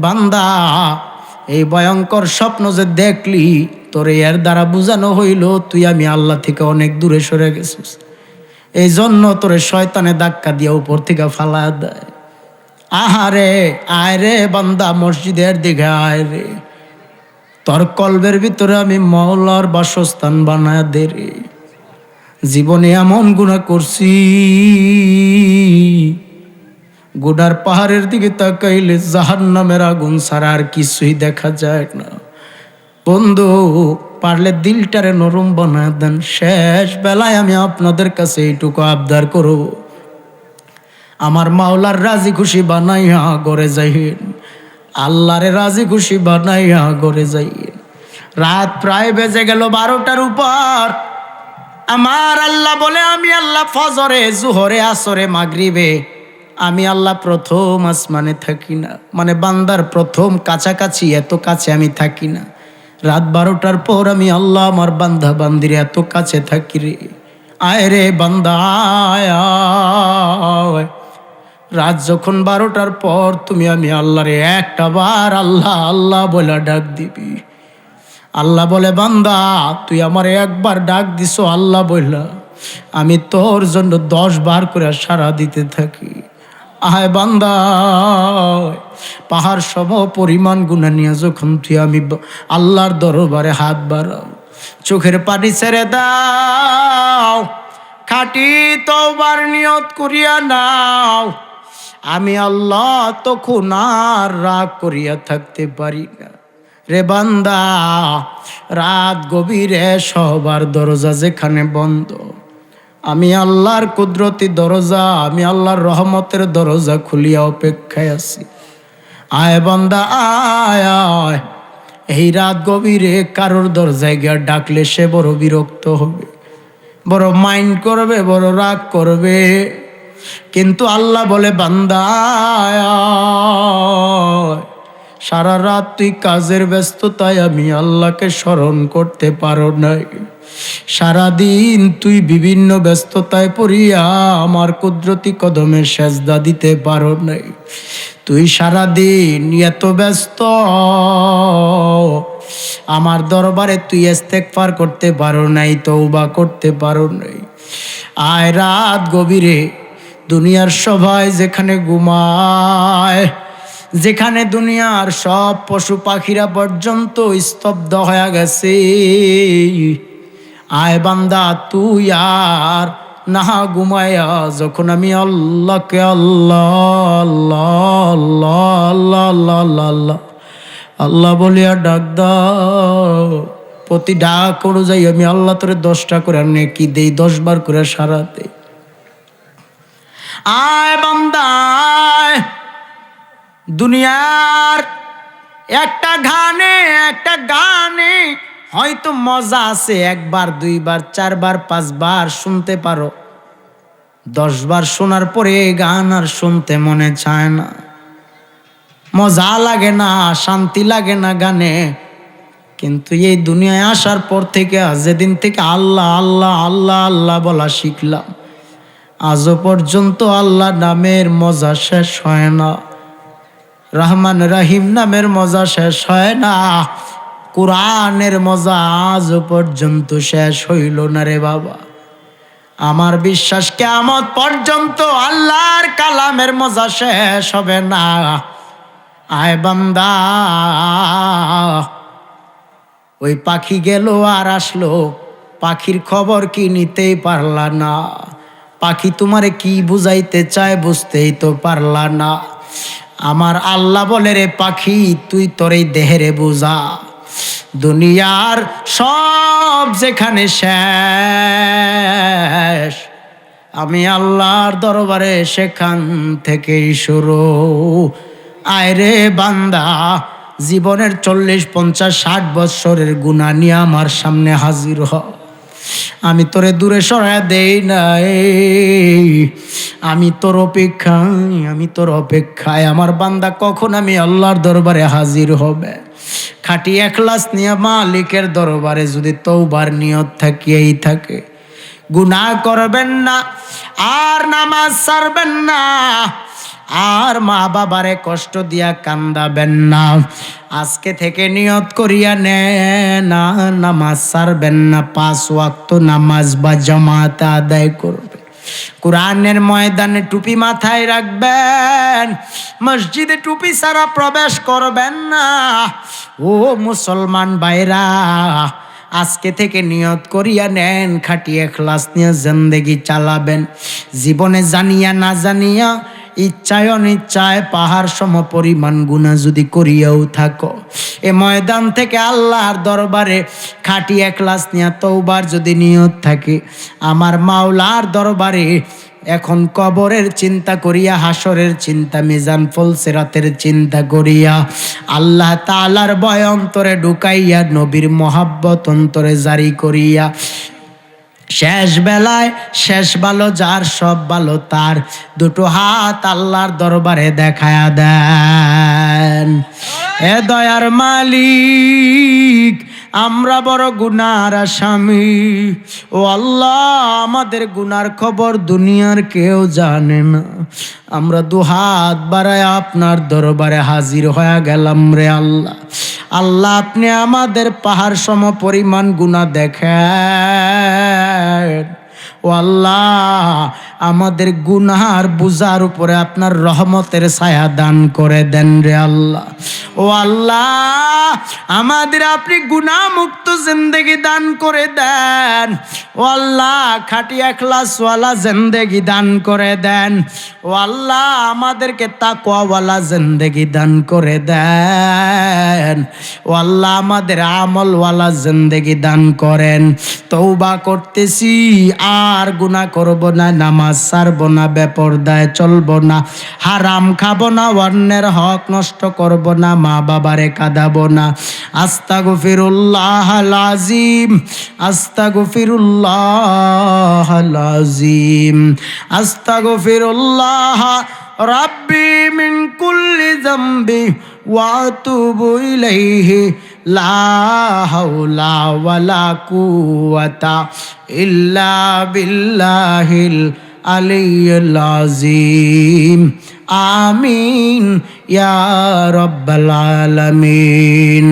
বান্দা, এই ভয়ঙ্কর স্বপ্ন যে দেখলি, তোরে এর দ্বারা বুঝানো হইল তুই আমি আল্লাহ থেকে অনেক দূরে সরে গেছিস, এই জন্য তোরে শয়তানে ধাক্কা দিয়া উপর থেকে ফালা দেয়। আহারে, আয় রে বান্দা, মসজিদের দিকে আয় রে, তোর কলবের ভিতরে আমি মওলার বাসস্থান বানায় দে রে। জীবনে এমন গুনাহ করছি, গুনার পাহাড়ের দিকে তাকাইলে জাহান্নামের আগুন ছাড়া আর কিছুই দেখা যায় না। বন্ধু, পারলে দিলটারে নরম বানায় দেন। শেষ বেলায় আমি আপনাদের কাছে এইটুকু আবদার করব, আমার মাওলার রাজি খুশি বানাইয়া ঘরে যাইয়েন, আল্লাহরে রাজি খুশি বানাইয়া ঘরে যাইয়েন। রাত প্রায় বেজে গেল 12টার উপর। আমার আল্লাহ বলে, আমি আল্লাহ ফজরে, জোহরে, আসরে, মাগরিবে আমি আল্লাহ প্রথম আসমানে থাকি না, মানে বান্দার প্রথম কাছাকাছি, এত কাছে আমি থাকি না। রাত 12টার পর আমি আল্লাহ আমার বান্দা বান্দির এত কাছে থাকি রে। আয় রে বান্দা আয়, রাত যখন 12টার পর তুমি আমি আল্লাহরে একটা বার আল্লাহ আল্লাহ বলে ডাক দিবি। আল্লাহ বলে, বান্দা তুই আমার একবার ডাক দিছো আল্লাহ বললা, আমি তোর জন্য 10 বার করে সাড়া দিতে থাকি। আয় বান্দা, পাহাড় সম পরিমাণ গুনাহ নিয়ে যখন তুই আমি আল্লাহর দরবারে হাত বাড়াও, চোখের পানি ছেড়ে দাও, খাঁটি তওবার নিয়ত করিয়া নাও, আমি আল্লাহ তখন আর রাগ করিয়া থাকতে পারি না। রে বান্দা, রাত গভীরে সবার দরজা যেখানে বন্ধ, আমি আল্লাহর কুদরতি দরজা, আমি আল্লাহর রহমতের দরজা খুলিয়া অপেক্ষায় আছি। আয় বান্দা আয় আয়। এই রাত গভীরে কারোর দরজায় গিয়া ডাকলে সে বড় বিরক্ত হবে, বড় মাইন্ড করবে, বড় রাগ করবে। কিন্তু আল্লাহ বলে, বান্দা আয় আয়। সারা রাত তুই কাজের ব্যস্ততায় আমি আল্লাহকে স্মরণ করতে পারো নাই, সারাদিন তুই বিভিন্ন ব্যস্ততায় পড়িয়া আমার কুদরতি কদমে সেজদা দিতে পারো নাই, তুই সারাদিন এত ব্যস্ত আমার দরবারে তুই ইস্তেগফার করতে পারো নাই, তওবা করতে পারো নাই। আয় রাত গভীরে দুনিয়ার সবাই যেখানে ঘুমায়, যেখানে দুনিয়ার সব পশু পাখিরা পর্যন্ত স্তব্ধ হয়ে গেছে, আয় বান্দা তুই আর না ঘুমায়া যখন আমি আল্লাহকে আল্লাহ আল্লাহ আল্লাহ আল্লাহ আল্লাহ আল্লাহ আল্লাহ বলিয়া ডাক দাও, প্রতি ডাক অনুযায়ী আমি আল্লাহ তোরে 10টা করে নেকি দেই, 10 বার করে সারা দেই। আয় বান্দা আয়। দুনিয়ার একটা গানে হয়তো মজা আছে, 1 বার 2 বার 4 বার 5 বার শুনতে পারো, 10 বার শোনার পরে গান আর শুনতে মনে চায় না, মজা লাগে না, শান্তি লাগে না গানে। কিন্তু এই দুনিয়ায় আসার পর থেকে, যেদিন থেকে আল্লাহ আল্লাহ আল্লাহ আল্লাহ বলা শিখলাম, আজও পর্যন্ত আল্লাহ নামের মজা শেষ হয় না, রহমান রহিম নামের মজা শেষ হয় না, কোরআনের মজা আজও পর্যন্ত শেষ হইল না রে বাবা। আমার বিশ্বাস কিয়ামত পর্যন্ত আল্লাহর কালামের মজা শেষ হবে না। আয় বান্দা, ওই পাখি গেল আর আসলো, পাখির খবর কি নিতেই পারলা না, পাখি তোমারে কি বুঝাইতে চায় বুঝতেই তো পারলা না। আমার আল্লাহ বলে, রে পাখি তুই তোর এই দেহেরে বুঝা, দুনিয়ার সব যেখানে শেষ, আমি আল্লাহর দরবারে সেখান থেকেই শুরু। আয় রে বান্দা, জীবনের 40, 50, 60 বৎসরের গুনাহ নিয়ে আমার সামনে হাজির হ, আমি তোরে দূরে সরায় দেই নাই, আমি তোর অপেক্ষায় আমার বান্দা কখন আমি আল্লাহর দরবারে হাজির হবে। খাঁটি এখলাস নিয়ে মালিকের দরবারে যদি তওবার নিয়ত থাকিয়েই থাকে, গুনাহ করবেন না, আর নামাজ ছাড়বেন না, আর মা বাবারে কষ্ট দিয়া কান্দাবেন না, আজকে থেকে নিয়ত করিয়া না, নামাজ ছাড়বেন না, 5 ওয়াক্ত নামাজ বা জামাতে আদায় করবেন, কোরআনের ময়দানে টুপি মাথায় রাখবেন, মসজিদে টুপি ছাড়া প্রবেশ করবেন না। ও মুসলমান ভাইরা, আজকে থেকে নিয়ত করিয়া নেন, খাঁটি এখলাস নিয়ে জিন্দেগি চালাবেন। জীবনে জানিয়া না জানিয়া, ইচ্ছায় অনিচ্ছায় পাহাড় সম পরিমাণ গুনাহ যদি করিয়াও থাকো, এ ময়দান থেকে আল্লাহর দরবারে খাঁটি এখলাস নিয়ে তওবার যদি নিয়ত থাকে, আমার মাওলার দরবারে এখন কবরের চিন্তা করিয়া, হাসরের চিন্তা, মিজান ফুলসিরাতের চিন্তা করিয়া, আল্লাহ তাআলার ভয় অন্তরে ঢুকাইয়া, নবীর মহাব্বত অন্তরে জারি করিয়া, শেষ বেলায় শেষ ভালো যার, সব ভালো তার, 2 হাত আল্লাহর দরবারে দেখায়া দেন। এ দয়ার মালিক, আমরা বড় গুনার আসামি। ও আল্লাহ, আমাদের গুনার খবর দুনিয়ার কেউ জানে না। আমরা দুহাত বাড়ায় আপনার দরবারে হাজির হয়ে গেলাম রে আল্লাহ। আল্লাহ, আপনি আমাদের পাহাড় সম পরিমাণ গুনাহ দেখেন। ও আল্লাহ, আমাদের গুনার বুঝার উপরে আপনার রহমতের ছায়া দান করে দেন রে আল্লাহ। ও আল্লাহ, আমাদের আপনি গুনাহ মুক্ত জিন্দেগি দান করে দেন। ও আল্লাহ, খাঁটি ইখলাসওয়ালা জিন্দেগি দান করে দেন। ও আল্লাহ, আমাদেরকে তাকওয়াওয়ালা জিন্দেগি দান করে দেন। ও আল্লাহ, আমাদের আমলওয়ালা জিন্দেগি দান করেন। তওবা করতেছি, আর গুনাহ করব না, নামাজ ছাড়ব না, বেপরদায় চলব না, হারাম খাবো না, অন্যের হক নষ্ট করব না, মা বাবারে কাঁদাবো না। আস্তাগফিরুল্লাহাল আযীম, আস্তাগফিরুল্লাহাল আযীম, আস্তাগফিরুল্লাহ রাব্বি মিন কুল্লি যামবি ওয়া আতুবু ইলাইহি লা হাওলা ওয়ালা কুওয়াতা ইল্লা বিল্লাহিল আলিয়্যিল আযীম। আমিন ইয়া রাব্বাল আলামিন।